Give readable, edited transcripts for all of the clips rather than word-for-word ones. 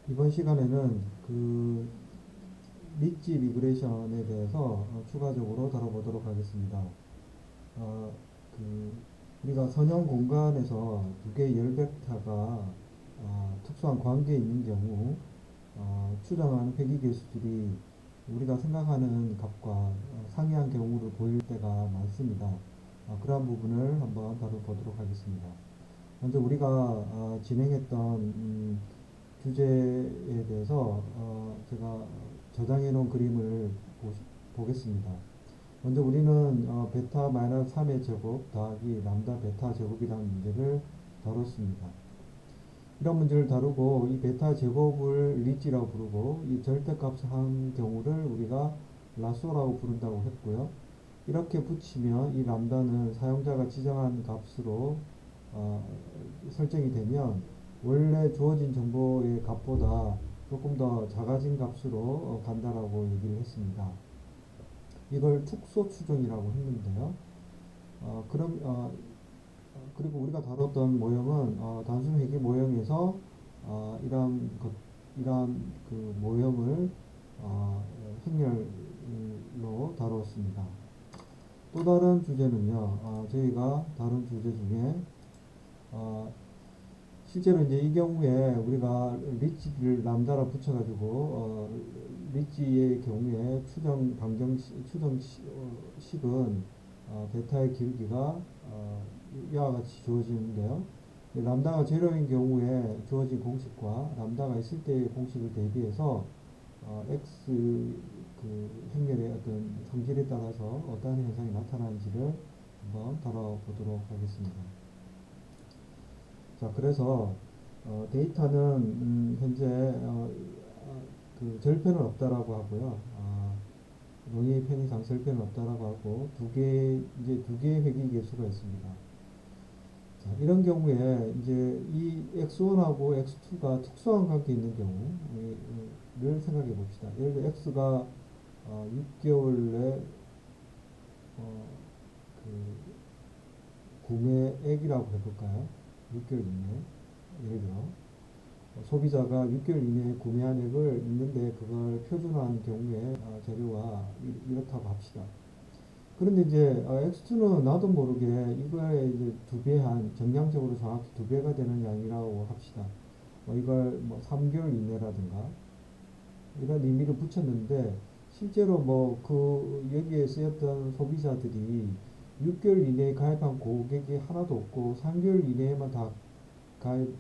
이번 시간에는 그 리지 리그레이션에 대해서 추가적으로 다뤄보도록 하겠습니다. 어, 그 우리가 선형 공간에서 두 개의 열 벡터가 특수한 관계에 있는 경우 추정하는 회귀 개수들이 우리가 생각하는 값과 상이한 경우를 보일 때가 많습니다. 그러한 부분을 한번 다뤄보도록 하겠습니다. 먼저 우리가 진행했던 주제에 대해서 제가 저장해 놓은 그림을 보겠습니다. 먼저 우리는 베타 마이너스 3의 제곱 더하기 람다 베타 제곱이라는 문제를 다뤘습니다. 이런 문제를 다루고 이 베타 제곱을 리지라고 부르고 이 절대값 한 경우를 우리가 라쏘라고 부른다고 했고요. 이렇게 붙이면 이 람다는 사용자가 지정한 값으로 어, 설정이 되면 원래 주어진 정보의 값보다 조금 더 작아진 값으로 간다라고 얘기를 했습니다. 이걸 축소 추정이라고 했는데요. 그럼 그리고 우리가 다뤘던 모형은 단순 회귀 모형에서 이러한 그 모형을 행렬로 다루었습니다. 또 다른 주제는요. 저희가 다룬 주제 중에 실제로 이제 이 경우에 우리가 리치를 람다라 붙여가지고 리치의 경우에 추정식은 베타의 기울기가 이와 같이 주어지는데요. 람다가 제로인 경우에 주어진 공식과 람다가 있을 때의 공식을 대비해서 x 그 행렬의 어떤 성질에 따라서 어떠한 현상이 나타나는지를 한번 다뤄보도록 하겠습니다. 자, 그래서 데이터는 현재 그 절편은 없다라고 하고요. 논의 편의상 절편은 없다라고 하고 이제 두 개의 회귀 개수가 있습니다. 자, 이런 경우에 이제 이 x1하고 x2가 특수한 관계에 있는 경우를 생각해 봅시다. 예를 들어 x가 6개월 내 그 구매액이라고 해볼까요? 6개월 이내. 예를 들어 소비자가 6개월 이내에 구매한 액을 있는데 그걸 표준화한 경우에 재료와 이렇다고 합시다. 그런데 이제 X2는 나도 모르게 이거에 이제 두 배 한 정량적으로 정확히 두 배가 되는 양이라고 합시다. 이걸 뭐 3개월 이내라든가 이런 의미를 붙였는데 실제로 뭐 그 여기에 쓰였던 소비자들이 6개월 이내에 가입한 고객이 하나도 없고 3개월 이내에만 다 가입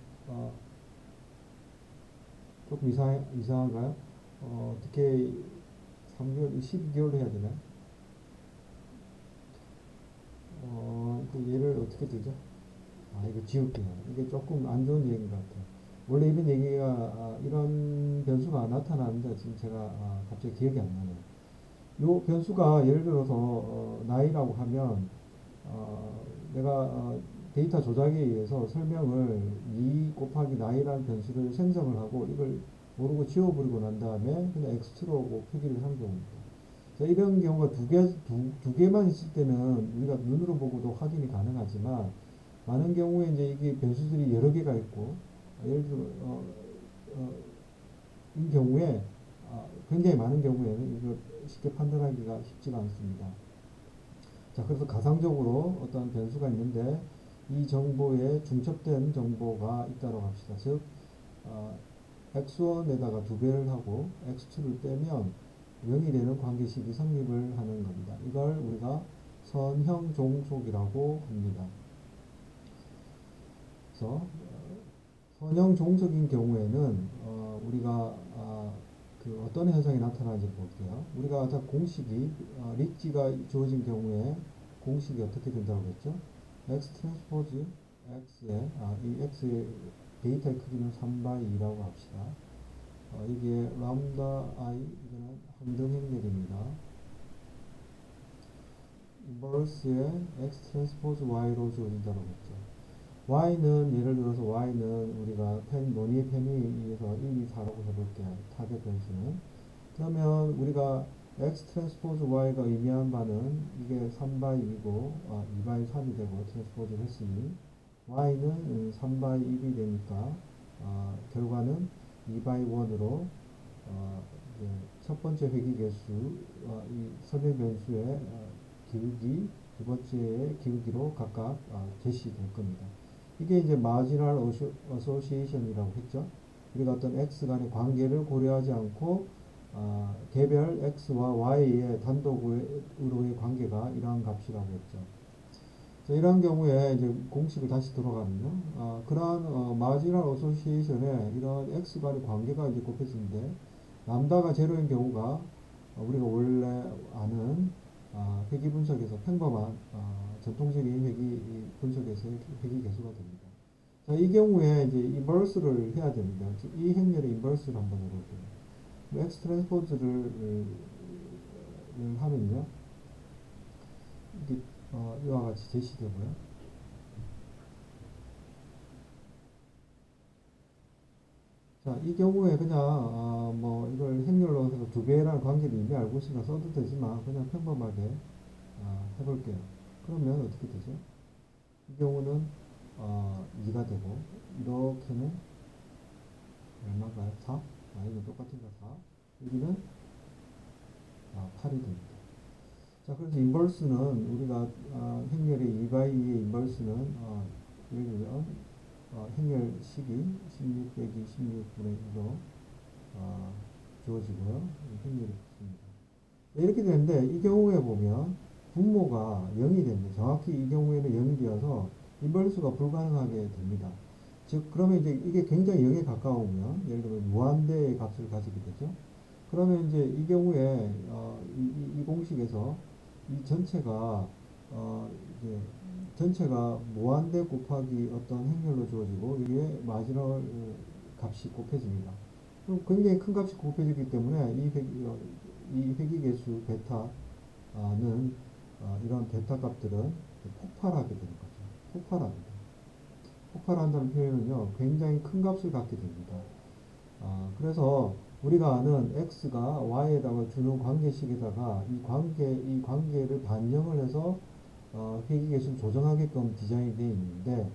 조금 이상한가요? 어떻게 3개월, 12개월 해야 되나? 그 예를 어떻게 들죠? 이거 지울게요. 이게 조금 안 좋은 얘기인 것 같아요. 원래 이런 얘기가, 이런 변수가 나타나는데 지금 제가 갑자기 기억이 안 나네요. 요 변수가 예를 들어서 나이라고 하면 내가 데이터 조작에 의해서 설명을 2 곱하기 나이라는 변수를 생성을 하고 이걸 모르고 지워버리고 난 다음에 그냥 x로 표기를 한 경우입니다. 자, 이런 경우가 두 개만 있을 때는 우리가 눈으로 보고도 확인이 가능하지만 많은 경우에 이제 이게 변수들이 여러 개가 있고 예를 들어 어, 이 경우에 굉장히 많은 경우에는 이걸 쉽게 판단하기가 쉽지가 않습니다. 자, 그래서 가상적으로 어떤 변수가 있는데 이 정보에 중첩된 정보가 있다고 합시다. 즉, x1에다가 두 배를 하고 x2를 빼면 0이 되는 관계식이 성립을 하는 겁니다. 이걸 우리가 선형 종속이라고 합니다. 그래서 선형 종속인 경우에는 우리가 그 어떤 현상이 나타나는지 볼게요. 우리가 아까 공식이 리지가 주어진 경우에 공식이 어떻게 된다고 했죠? x 트랜스포즈 x의 이 x의 데이터의 크기는 3by 2라고 합시다. 이게 람다 I 이거는 항등 행렬입니다. 인버스의 x 트랜스포즈 y로 주어진다고 했죠. y는 예를 들어서 y는 우리가 논의 편의에서 1, 2, 4라고 해볼게요. 타겟 변수는. 그러면 우리가 x 트랜스포즈 y가 의미한 바는 이게 3by 2고 2by 3이 되고 트랜스포즈를 했으니 y는 3by 1이 되니까 결과는 2 by 1으로 이제 첫 번째 회귀 개수 이 설명 변수의 기울기, 두 번째의 기울기로 각각 제시될 겁니다. 이게 이제 마지널 어소시에이션이라고 했죠. 우리가 어떤 x 간의 관계를 고려하지 않고 개별 x와 y의 단독으로의 관계가 이러한 값이라고 했죠. 자, 이러한 경우에 이제 공식을 다시 들어가면요. 그러한 마지널 어소시에이션에 이런 x 간의 관계가 이제 곱해지는데 람다가 제로인 경우가 우리가 원래 아는 회귀 분석에서 평범한 전통적인 회귀 분석에서의 회귀 개수가 됩니다. 자, 이 경우에 이제 인버스를 해야 됩니다. 이 행렬의 인버스를 한번 해볼게요. x 트랜스포즈를 하면요. 이게 이와 같이 제시되고요. 자, 이 경우에 그냥 뭐 이걸 행렬로 해서 두 배라는 관계를 이미 알고 있으니까 써도 되지만 그냥 평범하게 해볼게요. 그러면 어떻게 되죠? 이 경우는 2가 되고 이렇게는 얼마인가요? 4? 이건 똑같으니까 4. 여기는 8이 됩니다. 자, 그래서 인버스는 우리가 행렬의 2/2의 인버스는 예를 들면 행렬식이 16 빼기 16분의 2로 주어지고요. 행렬이 붙습니다. 이렇게 되는데 이 경우에 보면 분모가 0이 됩니다. 정확히 이 경우에는 0이 되어서 인버스가 불가능하게 됩니다. 즉 그러면 이제 이게 굉장히 0에 가까우면 예를 들면 무한대의 값을 가지게 되죠. 그러면 이제 이 경우에 이 공식에서 이 전체가 이제 전체가 무한대 곱하기 어떤 행렬로 주어지고 이게 마지노 값이 곱해집니다. 그럼 굉장히 큰 값이 곱해지기 때문에 이 회귀계수 베타는 이런 베타 값들은 폭발하게 되는 거죠. 폭발합니다. 폭발한다는 표현은요, 굉장히 큰 값을 갖게 됩니다. 그래서 우리가 아는 x가 y에다가 주는 관계식에다가 이 관계를 반영을 해서 회귀계수를 조정하게끔 디자인이 되어 있는데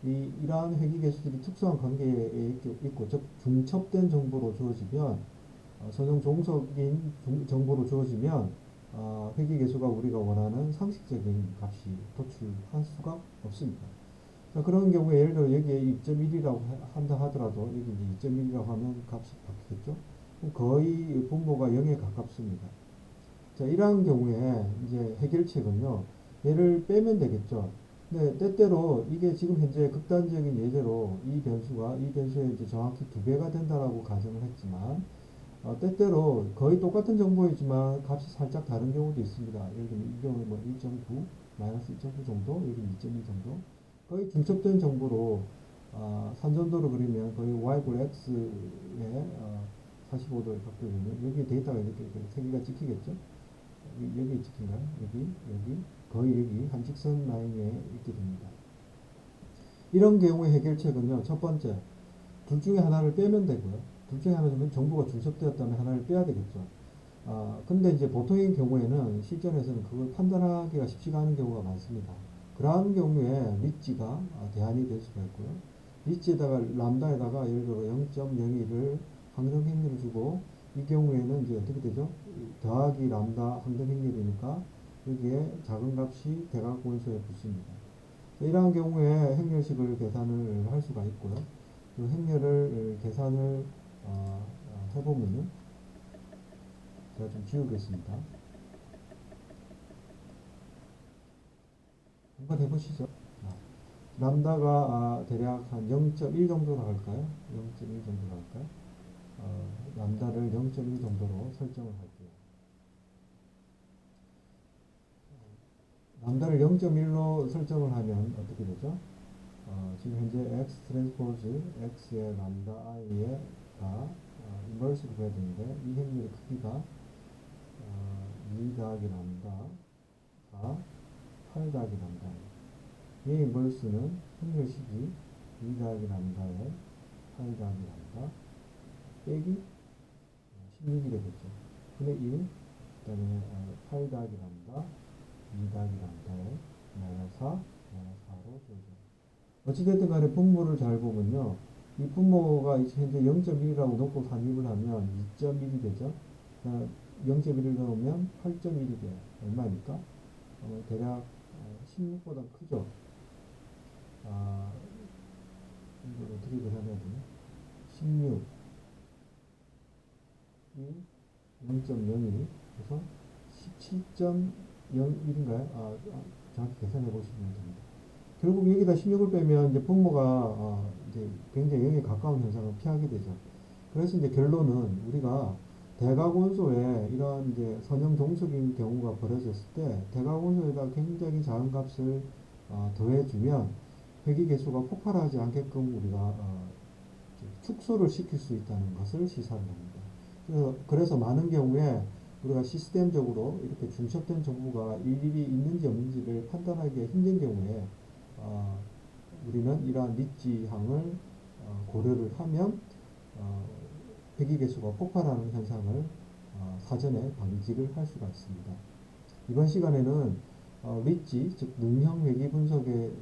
이러한 회귀계수들이 특수한 관계에 있고 즉 중첩된 정보로 주어지면 선형 종속인 정보로 주어지면 회귀계수가 우리가 원하는 상식적인 값이 도출할 수가 없습니다. 자, 그런 경우에 예를 들어 여기에 2.1이라고 한다 하더라도 여기 이제 2.1이라고 하면 값이 바뀌겠죠? 거의 분모가 0에 가깝습니다. 자, 이러한 경우에 이제 해결책은요, 얘를 빼면 되겠죠. 근데 때때로 이게 지금 현재 극단적인 예제로 이 변수의 이제 정확히 2배가 된다라고 가정을 했지만, 때때로 거의 똑같은 정보이지만 값이 살짝 다른 경우도 있습니다. 예를 들면 이 경우에 뭐 1.9, 마이너스 1.9 정도, 여기 2.2 정도. 거의 중첩된 정보로 산전도로 그리면 거의 y골 x에 45도에 각도되면 여기 데이터가 이렇게 세 개가 찍히겠죠. 여기 찍힌가요? 여기 거의 여기 한 직선 라인에 있게 됩니다. 이런 경우의 해결책은요. 첫 번째, 둘 중에 하나를 빼면 되고요. 둘 중에 하나는 정보가 중첩되었다면 하나를 빼야 되겠죠. 근데 이제 보통의 경우에는 실전에서는 그걸 판단하기가 쉽지가 않은 경우가 많습니다. 그러한 경우에 리치가 대안이 될 수가 있고요. 리치에다가 람다에다가 예를 들어 0.01을 항등행렬을 주고 이 경우에는 이제 어떻게 되죠? 더하기 람다 항등행렬이니까 여기에 작은 값이 대각원소에 붙습니다. 이러한 경우에 행렬식을 계산을 할 수가 있고요. 그 행렬을 계산을 해보면요. 제가 좀 지우겠습니다. 한번 해보시죠. 람다가 대략 한 0.1 정도로 할까요? 0.1 정도로 할까요? 람다를 0.1 정도로 설정을 할게요. 람다를 0.1로 설정을 하면 어떻게 되죠? 지금 현재 x 트랜스포즈 x의 람다 i가 인버스로 해야 되는데 이 행렬의 크기가 2 더하기 람다가 8 더하기 람다예요. 이 인버스는 행렬식이 2 더하기 람다에 8 더하기 람다 빼기 16이 되겠죠. 분의 1, 그 다음에 8 더하기 람다, 2 더하기 람다에 마이너스 4, 마이너스 4로 주어져요. 어찌됐든 간에 분모를 잘 보면요. 이 분모가 이제 현재 0.1이라고 놓고 산입을 하면 2.1이 되죠. 0.1을 넣으면 8.1이 돼요. 얼마입니까? 대략 16보다 크죠. 이걸 어떻게 계산해야 되나? 16이 0.02 그래서 17.01인가요? 정확히 계산해 보시면 됩니다. 결국 여기다 16을 빼면 이제 분모가 이제 굉장히 0에 가까운 현상을 피하게 되죠. 그래서 이제 결론은 우리가 대각원소에 이런 이제 선형 종속인 경우가 벌어졌을 때 대각원소에다 굉장히 작은 값을 더해주면 회귀계수가 폭발하지 않게끔 우리가 축소를 시킬 수 있다는 것을 시사를 합니다. 그래서 많은 경우에 우리가 시스템적으로 이렇게 중첩된 정보가 일일이 있는지 없는지를 판단하기가 힘든 경우에 우리는 이러한 리치항을 고려를 하면 회귀계수가 폭발하는 현상을 사전에 방지를 할 수가 있습니다. 이번 시간에는 리치, 즉 능형회귀 분석의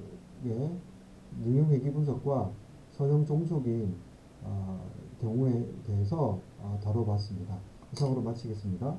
능형회귀 분석과 선형 종속인 경우에 대해서 다뤄봤습니다. 이상으로 마치겠습니다.